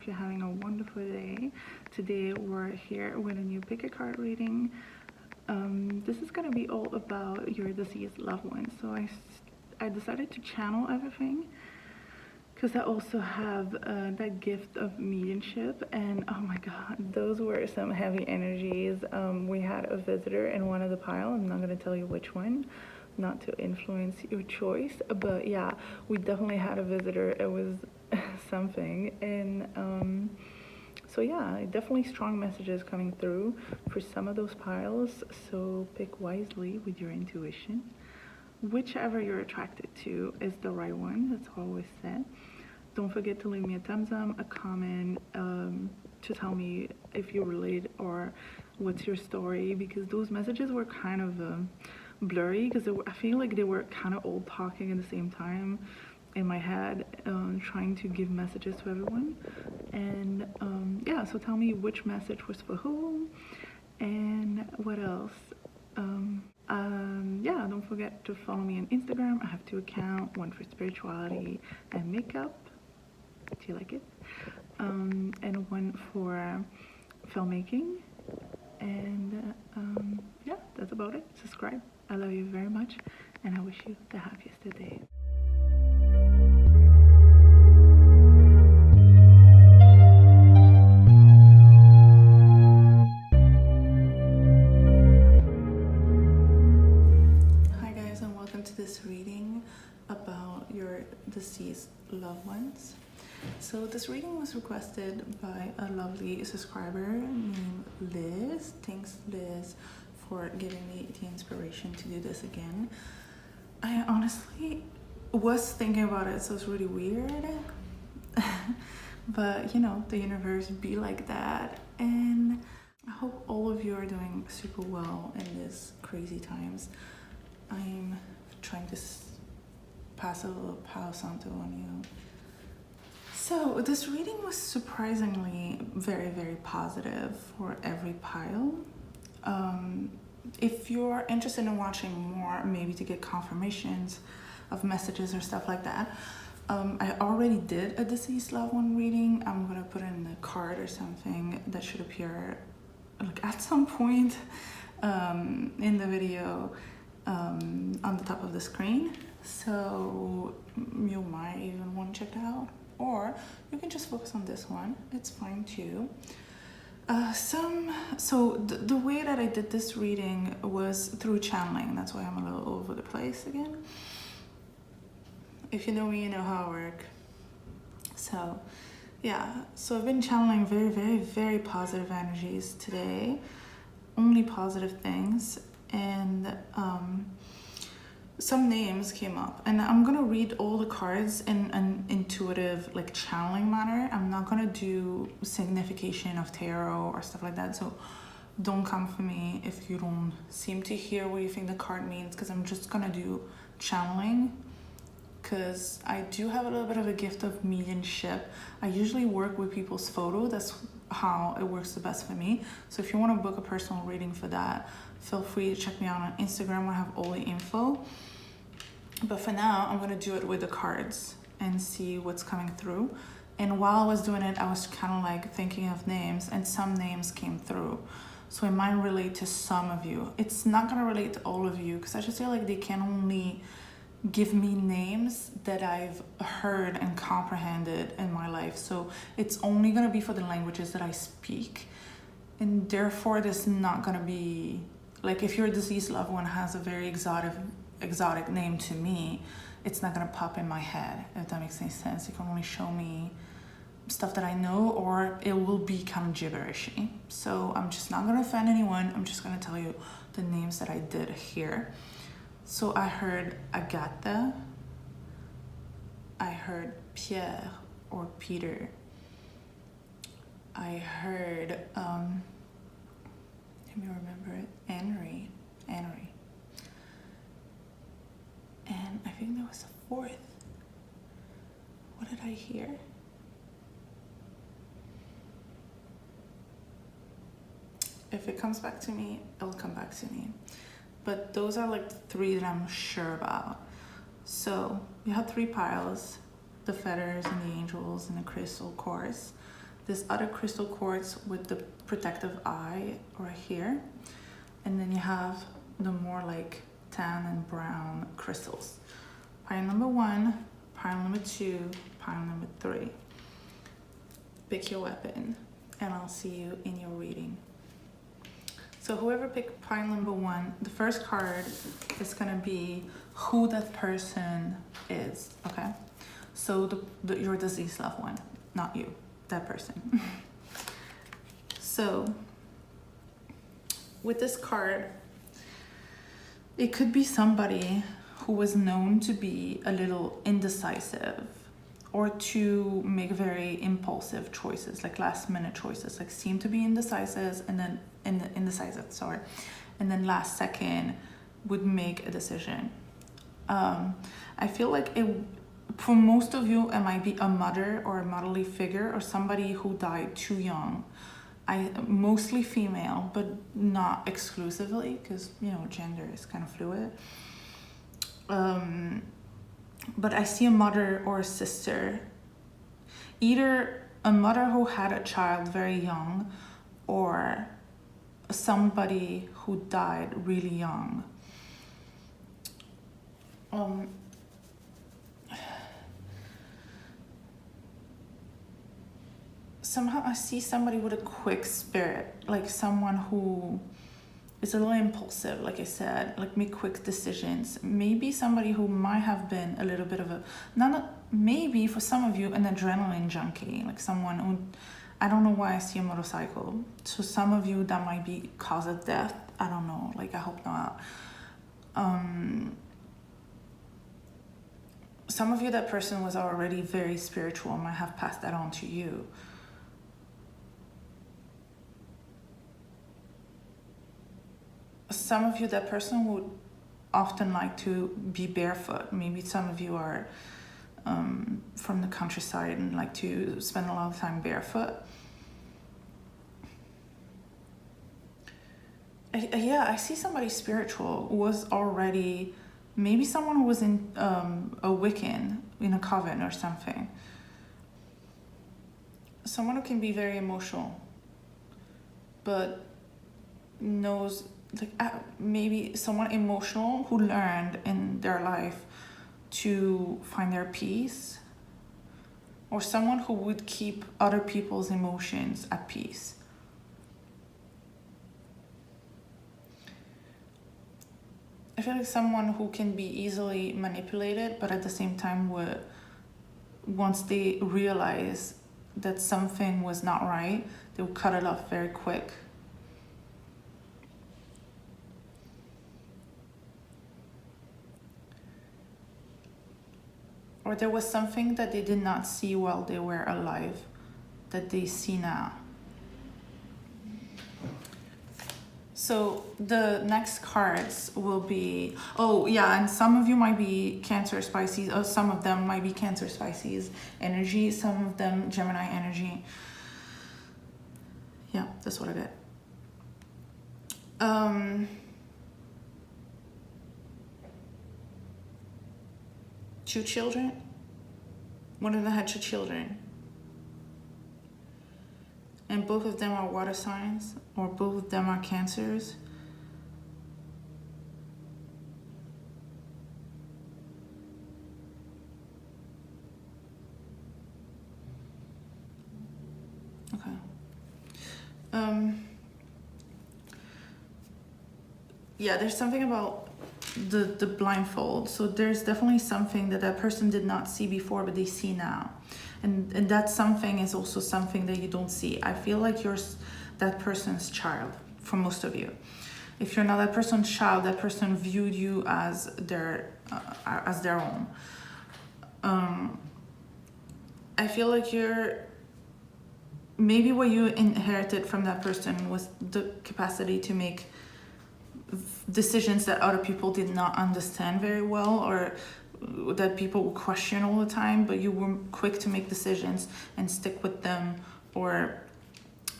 you're having a wonderful day. Today we're here with a new pick a card reading. This is going to be all about your deceased loved ones. So I decided to channel everything because I also have that gift of mediumship, and oh my god, those were some heavy energies. We had a visitor in one of the pile. I'm not going to tell you which one, not to influence your choice, but yeah, we definitely had a visitor. It was something, and so yeah, definitely strong messages coming through for some of those piles, so pick wisely with your intuition. Whichever you're attracted to is the right one. That's what I always said. Don't forget to leave me a thumbs up, a comment, to tell me if you relate or what's your story, because those messages were kind of blurry, because I feel like they were kind of all talking at the same time in my head, trying to give messages to everyone. And yeah, so tell me which message was for whom and what else. Yeah, don't forget to follow me on Instagram. I have 2 accounts, one for spirituality and makeup. Do you like it? And one for filmmaking. And yeah, that's about it. Subscribe. I love you very much, and I wish you the happiest of days. Hi guys, and welcome to this reading about your deceased loved ones. So this reading was requested by a lovely subscriber named Liz. Thanks, Liz, for giving me the inspiration to do this again. I honestly was thinking about it, so it's really weird. But you know, the universe be like that. And I hope all of you are doing super well in these crazy times. I'm trying to pass a little Palo Santo on you. So this reading was surprisingly very, very positive for every pile. If you're interested in watching more, maybe to get confirmations of messages or stuff like that, I already did a deceased loved one reading. I'm gonna put in the card or something that should appear like at some point in the video on the top of the screen. So you might even want to check it out. Or you can just focus on this one. It's fine too. So the way that I did this reading was through channeling. That's why I'm a little over the place again. If you know me, you know how I work. So yeah, so I've been channeling very, very, very positive energies today. Only positive things. And some names came up, and I'm gonna read all the cards in an intuitive, like, channeling manner. I'm not gonna do signification of tarot or stuff like that, so don't come for me if you don't seem to hear what you think the card means, because I'm just gonna do channeling, because I do have a little bit of a gift of mediumship. I usually work with people's photo. That's how it works the best for me. So if you want to book a personal reading for that, feel free to check me out on Instagram. I have all the info. But for now, I'm going to do it with the cards and see what's coming through. And while I was doing it, I was kind of like thinking of names, and some names came through. So it might relate to some of you. It's not going to relate to all of you, because I just feel like they can only give me names that I've heard and comprehended in my life. So it's only going to be for the languages that I speak. And therefore, there's not going to be, like, if your deceased loved one has a very exotic name to me, it's not going to pop in my head, if that makes any sense. You can only show me stuff that I know, or it will be kind of gibberishy. So I'm just not going to offend anyone. I'm just going to tell you the names that I did here. So I heard Agatha, I heard Pierre or Peter, I heard, let me remember it, Henry, and I think there was a 4th. What did I hear? If it comes back to me, it'll come back to me. But those are like the 3 that I'm sure about. So you have 3 piles, the feathers and the angels and the crystal quartz. this other crystal quartz with the protective eye right here. And then you have the more like tan and brown crystals. Pile number 1, pile number 2, pile number 3. Pick your weapon, and I'll see you in your reading. So whoever picked pile number 1, the first card is gonna be who that person is, okay? So your deceased loved one, not you, that person. So with this card, it could be somebody who was known to be a little indecisive or to make very impulsive choices, like last minute choices, like seem to be indecisive and then and then last second would make a decision. I feel like for most of you, it might be a mother or a motherly figure or somebody who died too young. Mostly female, but not exclusively, because gender is kind of fluid. But I see a mother or a sister, either a mother who had a child very young or somebody who died really young. Somehow I see somebody with a quick spirit, like someone who is a little impulsive, like I said, like make quick decisions. Maybe somebody who might have been a little bit of maybe for some of you, an adrenaline junkie, like someone who, I don't know why I see a motorcycle. So some of you, that might be cause of death. I don't know, like I hope not. Some of you, that person was already very spiritual and might have passed that on to you. Some of you, that person would often like to be barefoot. Maybe some of you are from the countryside and like to spend a lot of time barefoot. I see somebody spiritual who was already, maybe someone who was in a Wiccan, in a coven or something. Someone who can be very emotional, but knows, like maybe someone emotional who learned in their life to find their peace, or someone who would keep other people's emotions at peace. I feel like someone who can be easily manipulated, but at the same time would, once they realize that something was not right, they would cut it off very quick. Or there was something that they did not see while they were alive that they see now. So the next cards will be, and some of you might be Cancer, Pisces, or some of them might be Cancer, Pisces energy, some of them Gemini energy. Yeah, that's what I get. 2 children. One of them had 2 children. And both of them are water signs, or both of them are Cancers. Okay. There's something about the blindfold. So there's definitely something that person did not see before, but they see now. And that something is also something that you don't see. I feel like you're that person's child for most of you. If you're not that person's child, that person viewed you as their own. I feel like maybe what you inherited from that person was the capacity to make decisions that other people did not understand very well, or that people would question all the time, but you were quick to make decisions and stick with them, or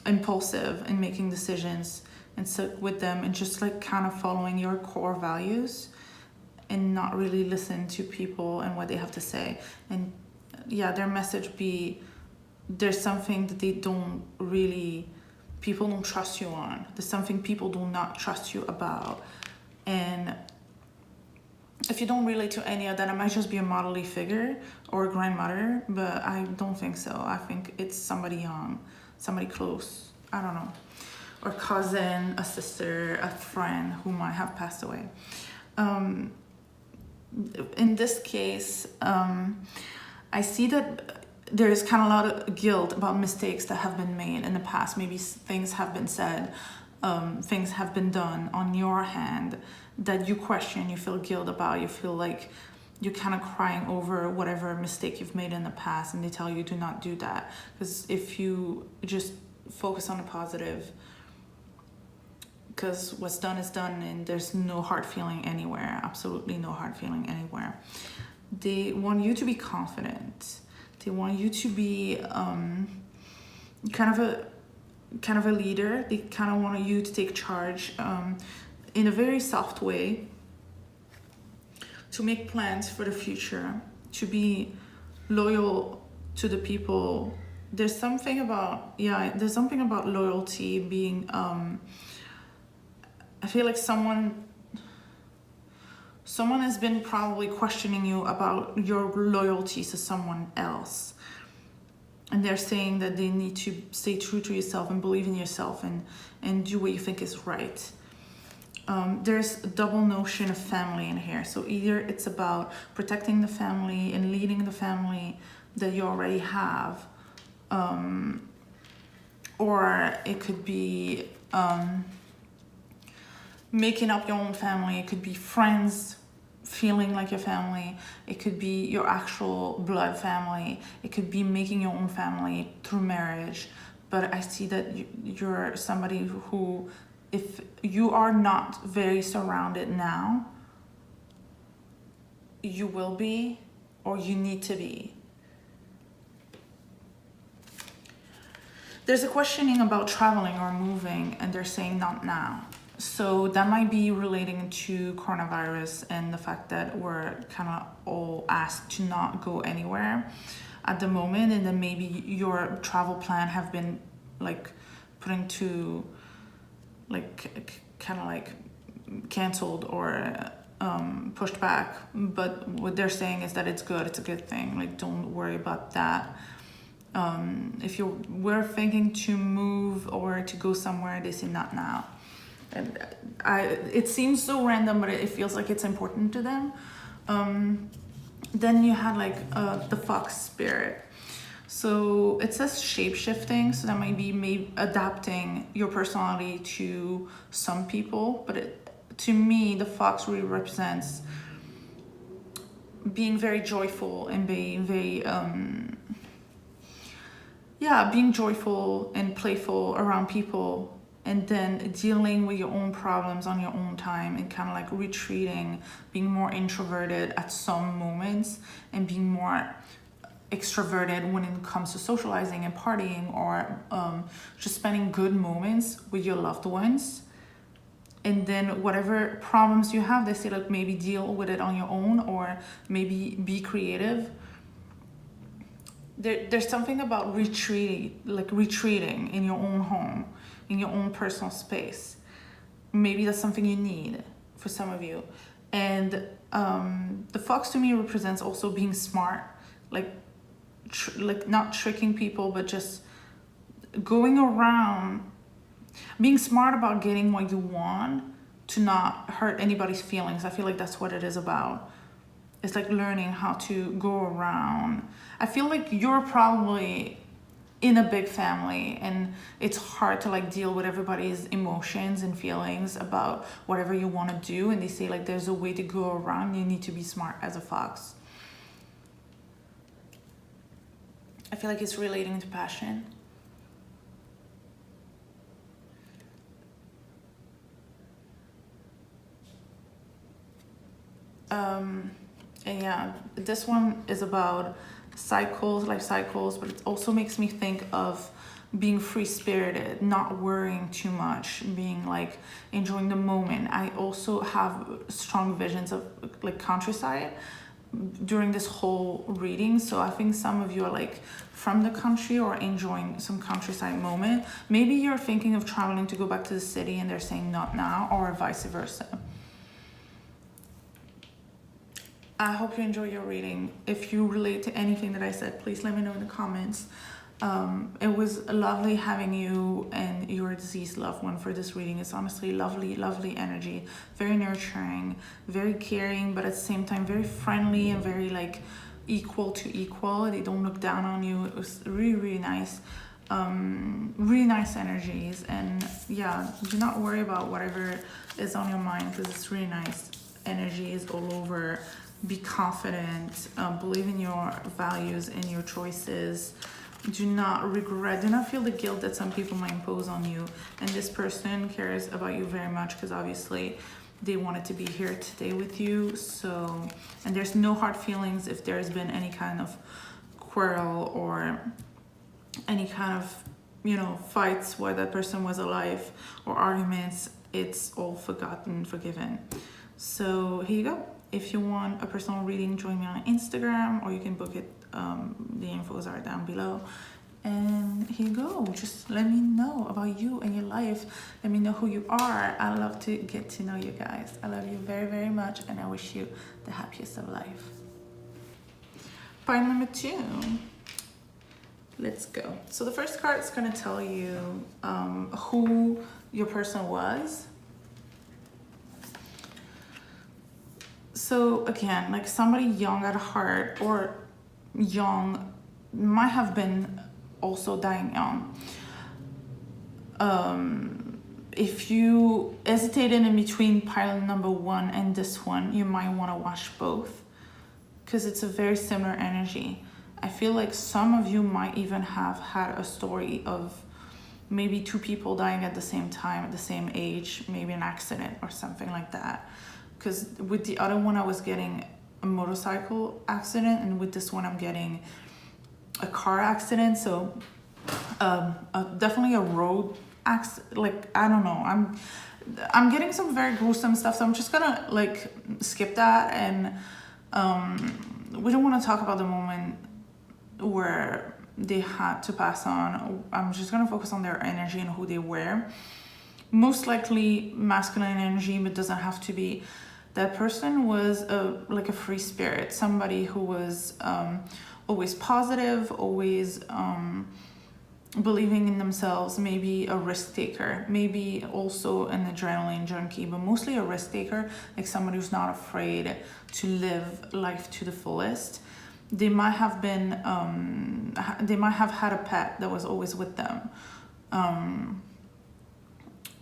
impulsive in making decisions and stick with them, and just like kind of following your core values and not really listen to people and what they have to say. And their message be there's something that people don't trust you on. There's something people do not trust you about. And if you don't relate to any of that, it might just be a motherly figure or a grandmother, but I don't think so. I think it's somebody young, somebody close, I don't know, or cousin, a sister, a friend who might have passed away. In this case, I see that there's kind of a lot of guilt about mistakes that have been made in the past. Maybe things have been said, things have been done on your hand that you question, you feel guilt about, you feel like you're kind of crying over whatever mistake you've made in the past, and they tell you do not do that. Because if you just focus on the positive, because what's done is done, and there's no hard feeling anywhere, absolutely no hard feeling anywhere. They want you to be confident. They want you to be kind of a leader. They kind of want you to take charge in a very soft way, to make plans for the future, to be loyal to the people. There's something about loyalty being, I feel like someone has been probably questioning you about your loyalty to someone else. And they're saying that they need to stay true to yourself and believe in yourself and do what you think is right. There's a double notion of family in here. So either it's about protecting the family and leading the family that you already have, or it could be making up your own family. It could be friends feeling like your family. It could be your actual blood family. It could be making your own family through marriage. But I see that you're somebody who, if you are not very surrounded now, you will be, or you need to be. There's a questioning about traveling or moving, and they're saying not now. So that might be relating to coronavirus and the fact that we're kind of all asked to not go anywhere at the moment, and then maybe your travel plan have been like put into like kind of like canceled or pushed back. But what they're saying is that it's good, it's a good thing. Like, don't worry about that. If you were thinking to move or to go somewhere, they say not now. And it seems so random, but it feels like it's important to them. Then you had like the fox spirit. So it says shape-shifting, so that might be maybe adapting your personality to some people. But to me, the fox really represents being very joyful and being very, being joyful and playful around people. And then dealing with your own problems on your own time and kind of like retreating, being more introverted at some moments and being more extroverted when it comes to socializing and partying, or just spending good moments with your loved ones. And then whatever problems you have, they say like maybe deal with it on your own, or maybe be creative. There's something about retreating in your own home, in your own personal space. Maybe that's something you need for some of you. And the fox to me represents also being smart, like not tricking people, but just going around, being smart about getting what you want to not hurt anybody's feelings. I feel like that's what it is about. It's like learning how to go around. I feel like you're probably in a big family and it's hard to like deal with everybody's emotions and feelings about whatever you want to do, and they say like there's a way to go around. You need to be smart as a fox. I feel like it's relating to passion. And yeah, this one is about life cycles, but it also makes me think of being free-spirited, not worrying too much, being like enjoying the moment. I also have strong visions of like countryside, during this whole reading. So I think some of you are like from the country or enjoying some countryside moment. Maybe you're thinking of traveling to go back to the city and they're saying not now, or vice versa. I hope you enjoy your reading. If you relate to anything that I said, please let me know in the comments. It was lovely having you and your deceased loved one for this reading. It's honestly lovely, lovely energy, very nurturing, very caring, but at the same time very friendly and very like equal to equal. They don't look down on you. It was really, really nice. Really nice energies. And yeah, do not worry about whatever is on your mind, because it's really nice. Energy is all over. Be confident, believe in your values and your choices. Do not regret, do not feel the guilt that some people might impose on you. And this person cares about you very much, because obviously they wanted to be here today with you. So, and there's no hard feelings if there's been any kind of quarrel or any kind of, you know, fights while that person was alive, or arguments. It's all forgotten, forgiven. So here you go. If you want a personal reading, join me on Instagram, or you can book it. The infos are down below. And here you go. Just let me know about you and your life. Let me know who you are. I love to get to know you guys. I love you very, very much, and I wish you the happiest of life. Part number 2. Let's go. So the first card is going to tell you who your person was. So again, like somebody young at heart, or young, might have been also dying young. If you hesitated in between pile number 1 and this one, you might want to watch both, because it's a very similar energy. I feel like some of you might even have had a story of maybe 2 people dying at the same time, at the same age, maybe an accident or something like that. Because with the other one, I was getting a motorcycle accident, and with this one, I'm getting a car accident. So definitely a road accident. Like, I don't know. I'm getting some very gruesome stuff, so I'm just gonna like skip that. And we don't want to talk about the moment where they had to pass on. I'm just gonna focus on their energy and who they were. Most likely masculine energy, but doesn't have to be. That person was like a free spirit, somebody who was always positive, always believing in themselves, maybe a risk taker, maybe also an adrenaline junkie, but mostly a risk taker, like somebody who's not afraid to live life to the fullest. They might have been, they might have had a pet that was always with them.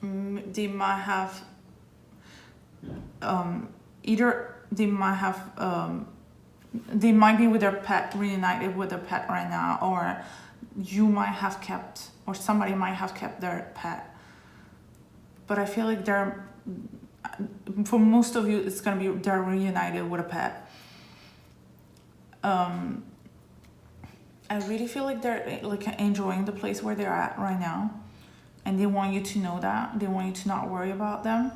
They might have either they might be with their pet, reunited with their pet right now, or you might have kept, or somebody might have kept their pet. But I feel like they're, for most of you, it's gonna be they're reunited with a pet. I really feel like they're like enjoying the place where they're at right now, and they want you to know that. They want you to not worry about them.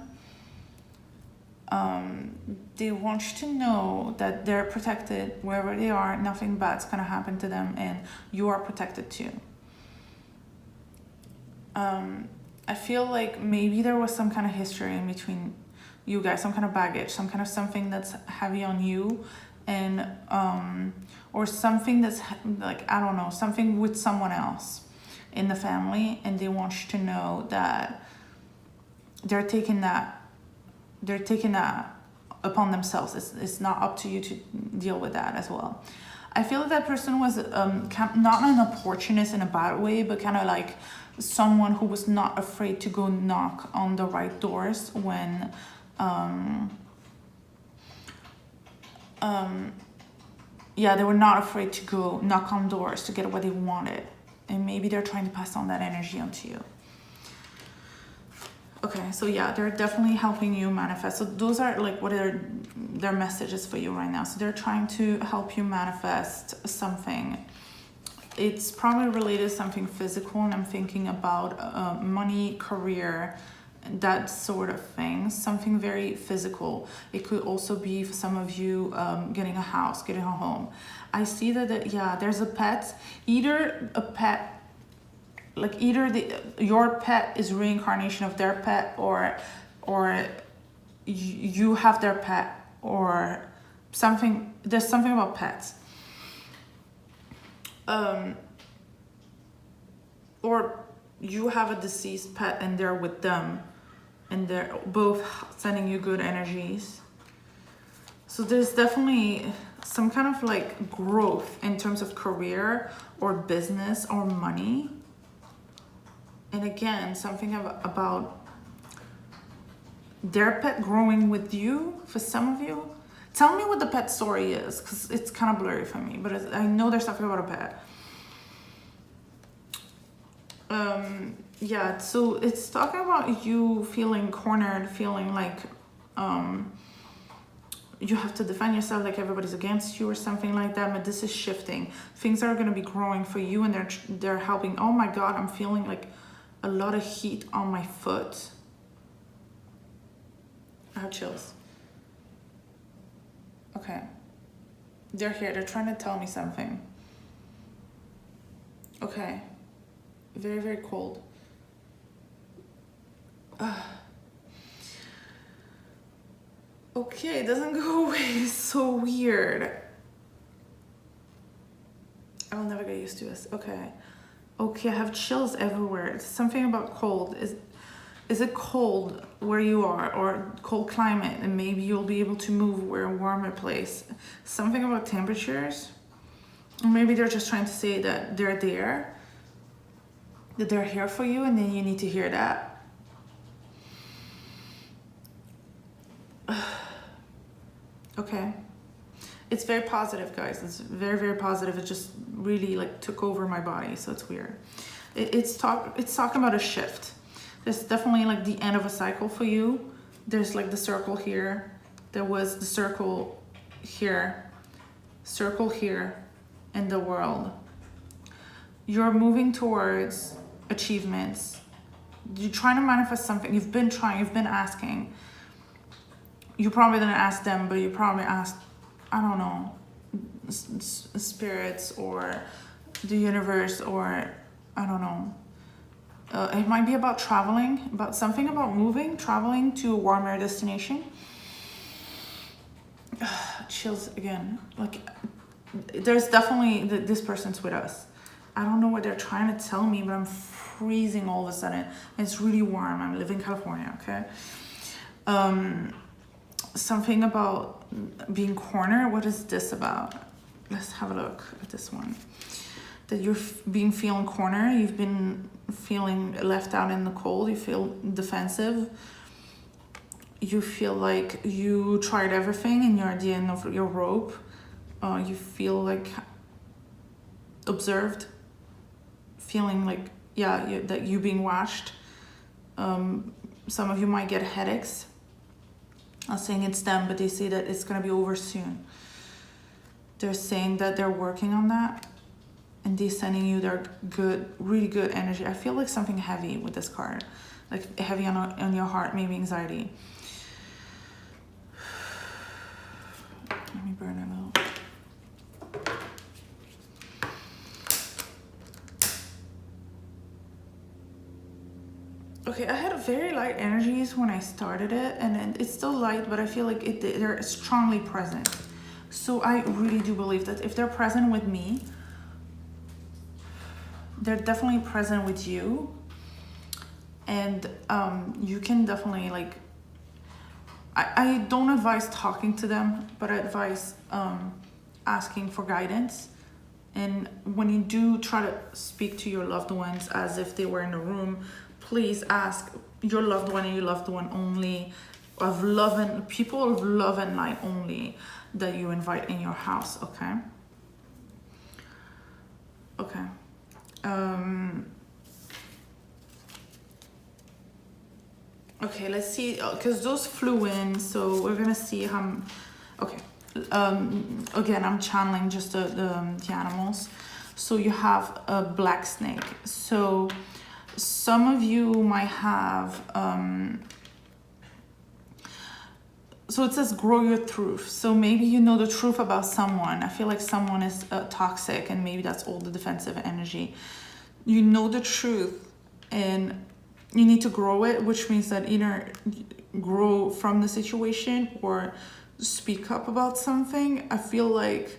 They want you to know that they're protected wherever they are. Nothing bad's gonna happen to them, and you are protected too. I feel like maybe there was some kind of history in between you guys, some kind of baggage, some kind of something that's heavy on you, and or something that's like, I don't know, something with someone else in the family, and they want you to know that they're taking that upon themselves. It's not up to you to deal with that as well. I feel that person was not an opportunist in a bad way, but kind of like someone who was not afraid to go knock on the right doors when they were not afraid to go knock on doors to get what they wanted. And maybe they're trying to pass on that energy onto you. Okay, so yeah, they're definitely helping you manifest. So those are like what are their messages for you right now. So they're trying to help you manifest something. It's probably related to something physical, and I'm thinking about money, career, that sort of thing, something very physical. It could also be for some of you getting a house, getting a home. I see that yeah, there's a pet, either a pet, like either your pet is reincarnation of their pet, or you have their pet, or something. There's something about pets. Or you have a deceased pet and they're with them, and they're both sending you good energies. So there's definitely some kind of like growth in terms of career or business or money. And again, something about their pet growing with you for some of you. Tell me what the pet story is, because it's kind of blurry for me, but I know there's something about a pet. Yeah, so it's talking about you feeling cornered, feeling like you have to defend yourself, like everybody's against you or something like that. But this is shifting. Things are going to be growing for you, and they're helping. Oh my God, I'm feeling like a lot of heat on my foot. I have chills. Okay. They're here. They're trying to tell me something. Okay. Very, very cold. Okay, it doesn't go away. It's so weird. I'll never get used to this. Okay. Okay, I have chills everywhere. It's something about cold. Is it cold where you are, or cold climate, and maybe you'll be able to move where a warmer place? Something about temperatures. Or maybe they're just trying to say that they're there, that they're here for you, and then you need to hear that. Okay. It's very positive, guys. It's very, very positive. It just really like took over my body, so it's weird. It's talking about a shift. There's definitely like the end of a cycle for you. There's like the circle here. There was the circle here in the world. You're moving towards achievements. You're trying to manifest something. You've been asking. You probably didn't ask them, but you probably asked, I don't know, spirits or the universe, or I don't know. It might be about traveling, about something about moving, traveling to a warmer destination. Chills again. Like, there's definitely, this person's with us. I don't know what they're trying to tell me, but I'm freezing all of a sudden. It's really warm. I live in California, okay? Something about being cornered. What is this about? Let's have a look at this one. That you're feeling cornered. You've been feeling left out in the cold. You feel defensive. You feel like you tried everything and you're at the end of your rope. You feel like observed. Feeling like, yeah, that you're being watched. Some of you might get headaches. I'm saying it's them, but they say that it's going to be over soon. They're saying that they're working on that, and they're sending you their good, really good energy. I feel like something heavy with this card, like heavy on your heart, maybe anxiety. Let me burn it a little. Okay, I had very light energies when I started it, and then it's still light, but I feel like they're strongly present. So I really do believe that if they're present with me, they're definitely present with you. And you can definitely like, I don't advise talking to them, but I advise asking for guidance. And when you do try to speak to your loved ones as if they were in the room, please ask your loved one and your loved one only, of love and people of love and light only, that you invite in your house, okay? Okay. Okay, let's see, because those flew in, so we're gonna see how, okay. Again, I'm channeling just the animals. So you have a black snake. So some of you might have, so it says grow your truth. So maybe you know the truth about someone. I feel like someone is toxic, and maybe that's all the defensive energy. You know the truth and you need to grow it, which means that either grow from the situation or speak up about something. I feel like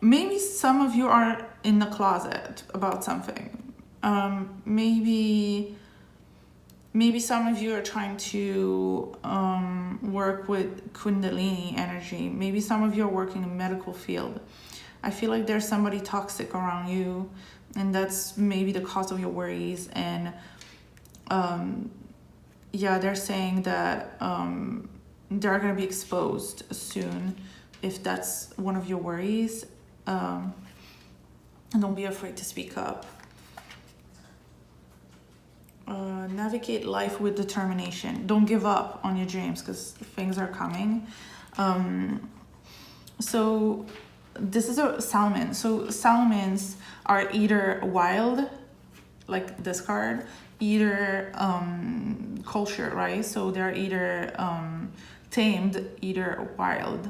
maybe some of you are in the closet about something. Maybe some of you are trying to work with Kundalini energy. Maybe some of you are working in the medical field. I feel like there's somebody toxic around you, and that's maybe the cause of your worries. And yeah, they're saying that they're going to be exposed soon if that's one of your worries. And don't be afraid to speak up. Navigate life with determination. Don't give up on your dreams, because things are coming. So this is a salmon. So salmons are either wild, like this card, either cultured, right? So they're either tamed, either wild.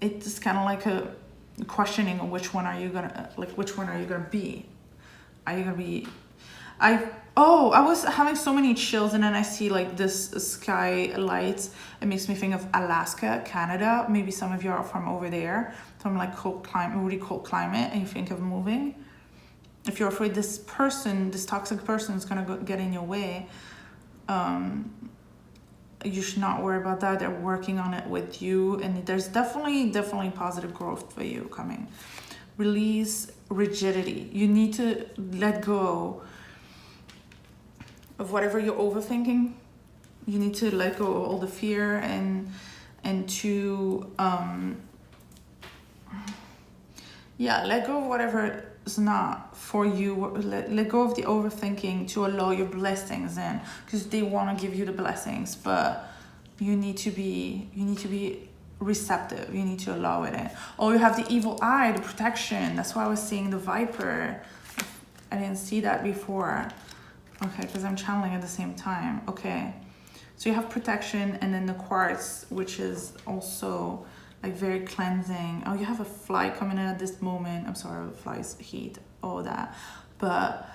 It's kind of like a questioning of which one are you gonna be. Are you gonna be, I was having so many chills, and then I see like this sky lights. It makes me think of Alaska, Canada. Maybe some of you are from over there, from like cold climate, really cold climate, and you think of moving. If you're afraid this toxic person is gonna get in your way, you should not worry about that. They're working on it with you, and there's definitely positive growth for you coming. Release rigidity. You need to let go of whatever you're overthinking. You need to let go of all the fear and to let go of whatever is not for you. Let go of the overthinking to allow your blessings in, because they want to give you the blessings, but you need to be receptive. You need to allow it in. Oh, you have the evil eye, the protection. That's why I was seeing the viper. I didn't see that before. Okay, because I'm channeling at the same time. Okay, so you have protection, and then the quartz, which is also like very cleansing. Oh, you have a fly coming in at this moment. I'm sorry, the fly's heat, all that. But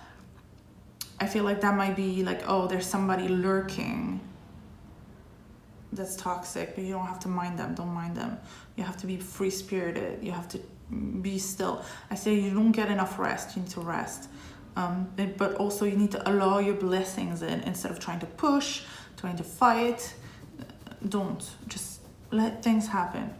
I feel like that might be like, oh, there's somebody lurking that's toxic, but you don't have to mind them. Don't mind them. You have to be free-spirited. You have to be still. I say you don't get enough rest. You need to rest. But also you need to allow your blessings in instead of trying to push, trying to fight. Don't. Just let things happen.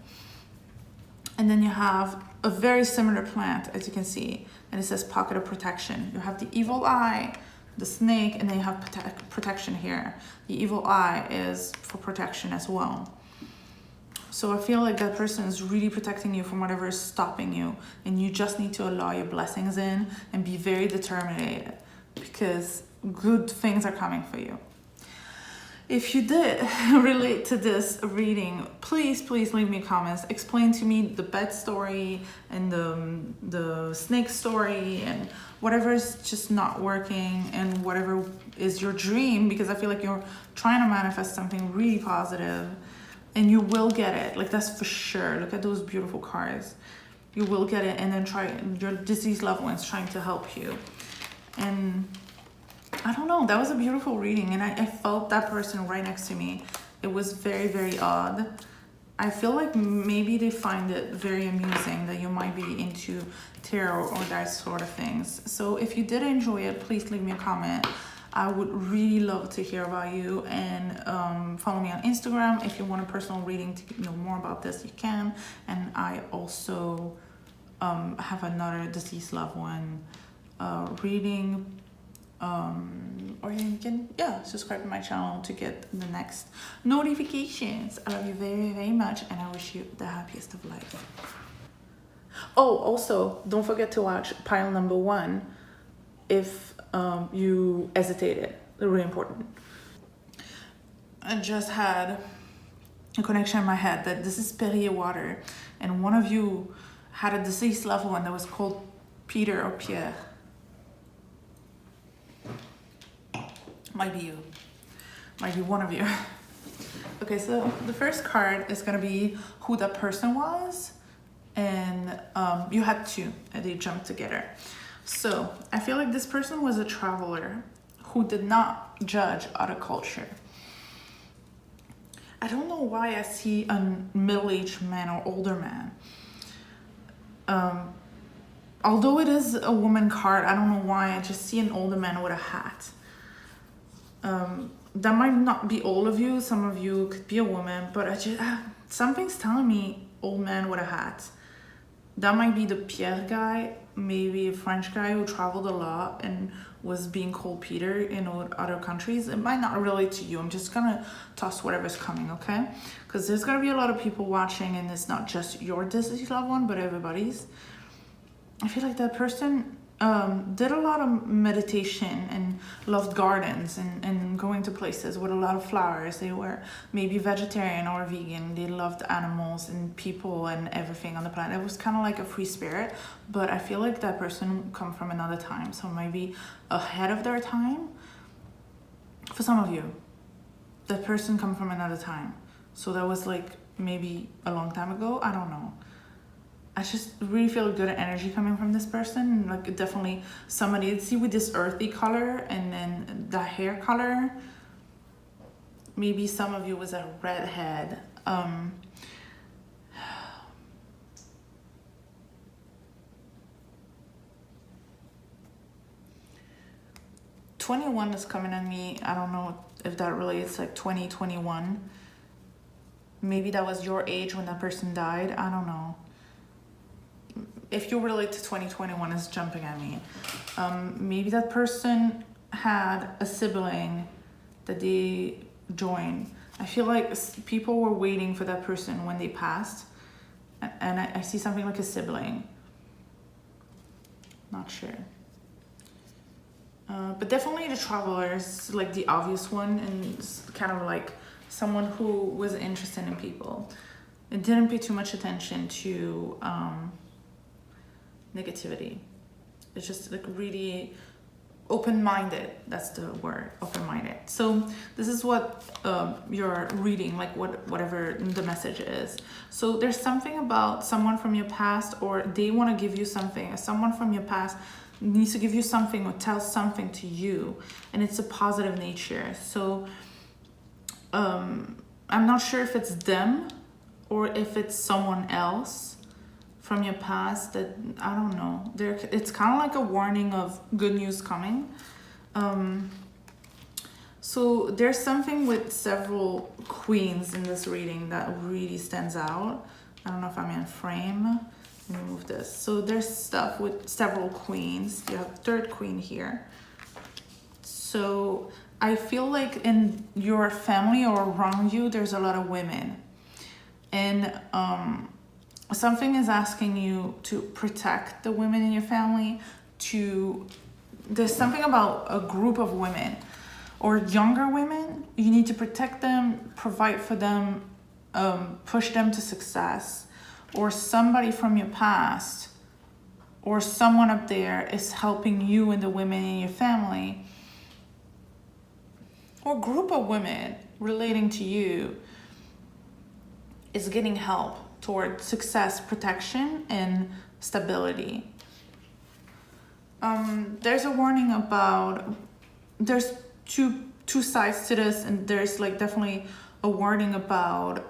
And then you have a very similar plant, as you can see, and it says pocket of protection. You have the evil eye, the snake, and then you have protection here. The evil eye is for protection as well. So I feel like that person is really protecting you from whatever is stopping you, and you just need to allow your blessings in and be very determined, because good things are coming for you. If you did relate to this reading, please leave me comments. Explain to me the bed story and the snake story and whatever is just not working, and whatever is your dream, because I feel like you're trying to manifest something really positive, and you will get it. Like, that's for sure. Look at those beautiful cards. You will get it, and then try your deceased loved ones trying to help you. And I don't know, that was a beautiful reading, and I felt that person right next to me. It was very, very odd. I feel like maybe they find it very amusing that you might be into tarot or that sort of things. So if you did enjoy it, please leave me a comment. I would really love to hear about you, and follow me on Instagram. If you want a personal reading to know more about this, you can. And I also have another deceased loved one reading. Or you can subscribe to my channel to get the next notifications. I love you very, very much, and I wish you the happiest of life. Oh, also don't forget to watch pile number 1 if you hesitated. Really important. I just had a connection in my head that this is SERIE water, and one of you had a deceased loved one that was called Peter or Pierre. Might be you. Might be one of you. Okay, so the first card is gonna be who that person was, and you had two, and they jumped together. So I feel like this person was a traveler who did not judge other culture. I don't know why I see a middle-aged man or older man. Although it is a woman card, I don't know why I just see an older man with a hat. That might not be all of you. Some of you could be a woman, but I just something's telling me old man with a hat. That might be the Pierre guy, maybe a French guy who traveled a lot and was being called Peter in other countries. It might not relate to you. I'm just gonna toss whatever's coming, okay? Because there's gonna be a lot of people watching, and it's not just your deceased loved one, but everybody's. I feel like that person did a lot of meditation and loved gardens and going to places with a lot of flowers. They were maybe vegetarian or vegan. They loved animals and people and everything on the planet. It was kind of like a free spirit, but I feel like that person come from another time, so maybe ahead of their time. For some of you, that person come from another time, so that was like maybe a long time ago. I don't know. I just really feel good energy coming from this person. Like definitely somebody, see with this earthy color and then the hair color. Maybe some of you was a redhead. 21 is coming at me. I don't know if that relates, like 2021. Maybe that was your age when that person died. I don't know. If you relate to 2021, is jumping at me. Maybe that person had a sibling that they joined. I feel like people were waiting for that person when they passed. And I see something like a sibling. Not sure. But definitely the travelers, like the obvious one, and kind of like someone who was interested in people. It didn't pay too much attention to negativity. It's just like really open-minded. That's the word, open-minded. So this is what you're reading, like whatever the message is. So there's something about someone from your past, or they want to give you something. Someone from your past needs to give you something or tell something to you, and it's a positive nature. So I'm not sure if it's them or if it's someone else from your past that, I don't know. It's kind of like a warning of good news coming. So there's something with several queens in this reading that really stands out. I don't know if I'm in frame. Let me move this. So there's stuff with several queens. You have third queen here. So I feel like in your family or around you, there's a lot of women. And something is asking you to protect the women in your family. There's something about a group of women or younger women. You need to protect them, provide for them, push them to success. Or somebody from your past or someone up there is helping you and the women in your family, or group of women relating to you is getting help toward success, protection, and stability. There's a warning about, there's two sides to this, and there's like definitely a warning about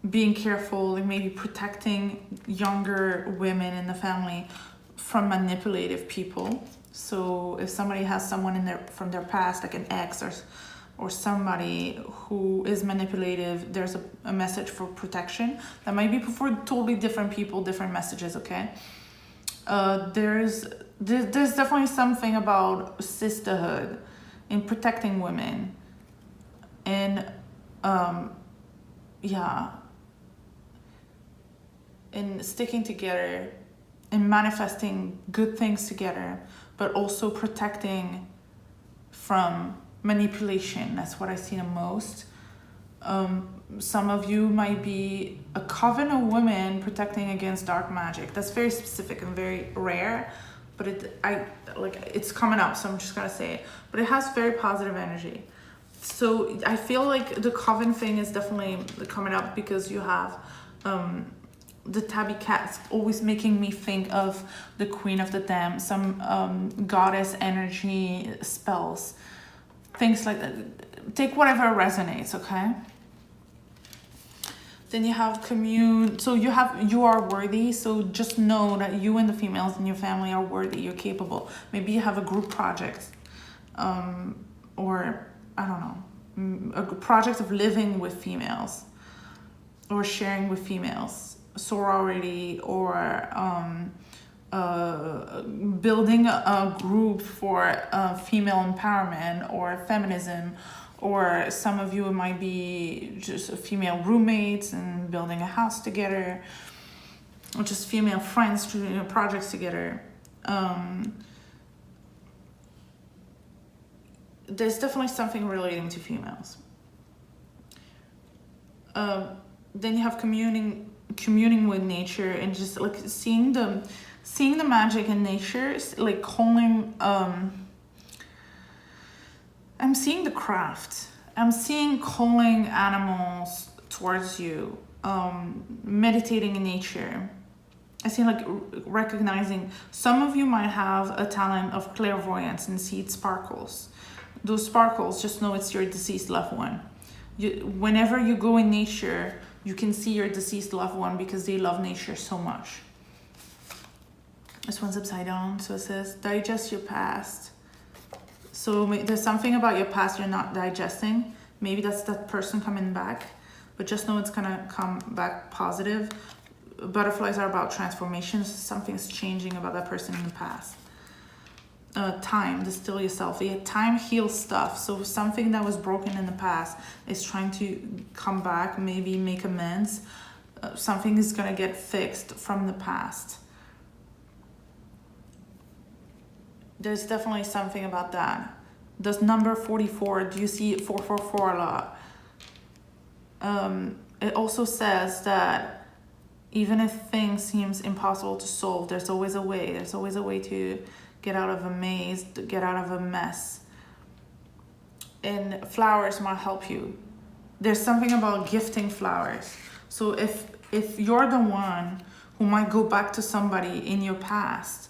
being careful and maybe protecting younger women in the family from manipulative people. So if somebody has someone from their past, like an ex or somebody who is manipulative, there's a message for protection. That might be for totally different people, different messages, okay? There's definitely something about sisterhood in protecting women. And in sticking together and manifesting good things together, but also protecting from manipulation. That's what I see the most. Some of you might be a coven of women protecting against dark magic. That's very specific and very rare, but it's coming up, so I'm just gonna say it. But it has very positive energy. So I feel like the coven thing is definitely coming up because you have the tabby cat's always making me think of the Queen of the Dam, some goddess energy spells, things like that. Take whatever resonates, okay? Then you have commune. So you are worthy. So just know that you and the females in your family are worthy. You're capable. Maybe you have a group project, or I don't know, a project of living with females, or sharing with females, sorority, or building a group for female empowerment or feminism. Or some of you might be just female roommates and building a house together, or just female friends doing projects together. There's definitely something relating to females. Then you have communing with nature and just like seeing the magic in nature, like calling. I'm seeing the craft. I'm seeing calling animals towards you, meditating in nature. I see like recognizing. Some of you might have a talent of clairvoyance and see it sparkles. Those sparkles, just know it's your deceased loved one. Whenever you go in nature, you can see your deceased loved one because they love nature so much. This one's upside down, so it says, digest your past. So there's something about your past you're not digesting. Maybe that's that person coming back, but just know it's gonna come back positive. Butterflies are about transformation. Something's changing about that person in the past. Time, distill yourself. Time heals stuff. So something that was broken in the past is trying to come back, maybe make amends. Something is gonna get fixed from the past. There's definitely something about that. Does number 44, do you see 444 a lot? It also says that even if things seems impossible to solve, there's always a way. There's always a way to get out of a maze, to get out of a mess. And flowers might help you. There's something about gifting flowers. So if you're the one who might go back to somebody in your past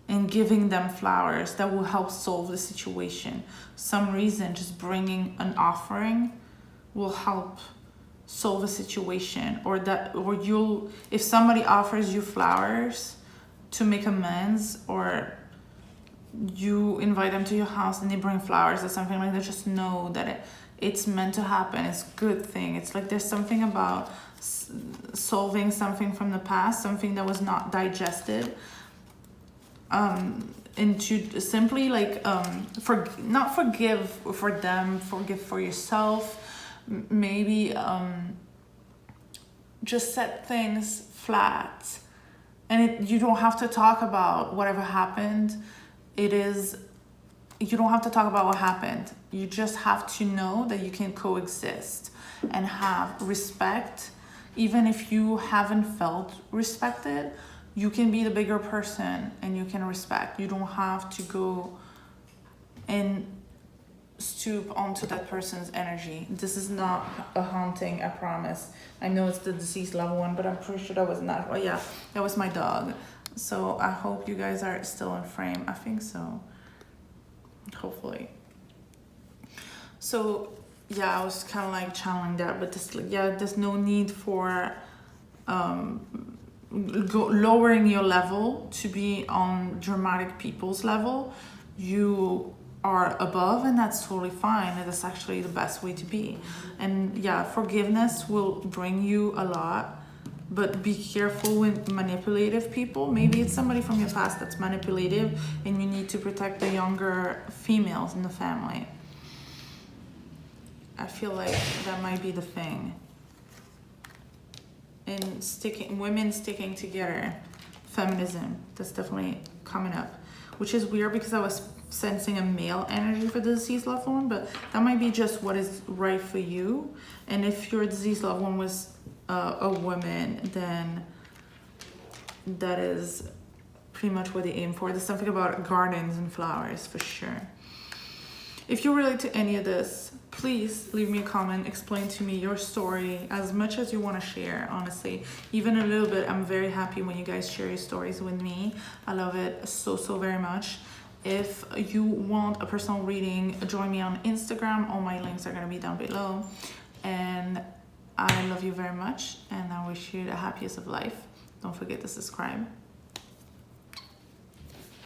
and giving them flowers, that will help solve the situation. Some reason, just bringing an offering will help solve a situation. Or if somebody offers you flowers to make amends, or you invite them to your house and they bring flowers or something like that, just know that it's meant to happen. It's a good thing. It's like there's something about solving something from the past, something that was not digested. And to simply like not forgive for them, forgive for yourself. Maybe just set things flat, and you don't have to talk about whatever happened. You don't have to talk about what happened. You just have to know that you can coexist and have respect. Even if you haven't felt respected, you can be the bigger person and you can respect. You don't have to go and stoop onto that person's energy. This is not a haunting, I promise. I know it's the deceased loved one, but I'm pretty sure that was not. Oh yeah, that was my dog. So I hope you guys are still in frame. I think so. Hopefully. So yeah, I was kind of like channeling that, but there's no need for lowering your level to be on dramatic people's level. You are above, and that's totally fine. That's actually the best way to be. And yeah, forgiveness will bring you a lot, but be careful with manipulative people. Maybe it's somebody from your past that's manipulative, and you need to protect the younger females in the family. I feel like that might be the thing. And women sticking together, feminism, that's definitely coming up, which is weird because I was sensing a male energy for the deceased loved one, but that might be just what is right for you. And if your deceased loved one was a woman, then that is pretty much what they aim for. There's something about gardens and flowers for sure. If you relate to any of this, please leave me a comment, explain to me your story as much as you want to share, honestly. Even a little bit, I'm very happy when you guys share your stories with me. I love it so very much. If you want a personal reading, join me on Instagram. All my links are going to be down below. And I love you very much, and I wish you the happiest of life. Don't forget to subscribe.